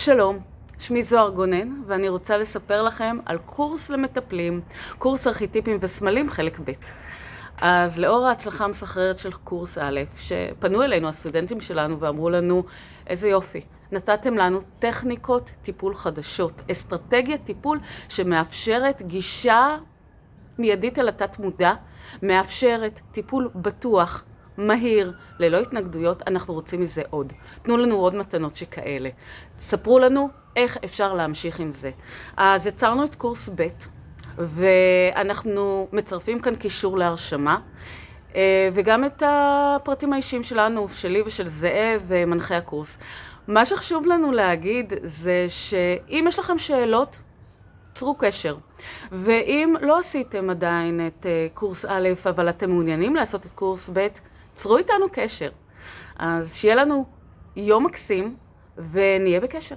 שלום, שמי זוהר גונן, ואני רוצה לספר לכם על קורס למטפלים, קורס ארכיטיפים וסמלים חלק ב'. אז לאור ההצלחה המסחררת של קורס א', שפנו אלינו הסטודנטים שלנו ואמרו לנו, איזה יופי, נתתם לנו טכניקות טיפול חדשות, אסטרטגיית טיפול שמאפשרת גישה מיידית אל התת מודע, מאפשרת טיפול בטוח, מהיר, ללא התנגדויות. אנחנו רוצים מזה עוד. תנו לנו עוד מתנות שכאלה. ספרו לנו איך אפשר להמשיך עם זה. אז יצרנו את קורס ב' ואנחנו מצרפים כאן קישור להרשמה, וגם את הפרטים האישיים שלנו, שלי ושל זאב, מנחה הקורס. מה שחשוב לנו להגיד זה שאם יש לכם שאלות, צרו קשר. ואם לא עשיתם עדיין את קורס א', אבל אתם מעוניינים לעשות את קורס ב', צרו איתנו קשר. אז שיהיה לנו יום מקסים ונהיה בקשר.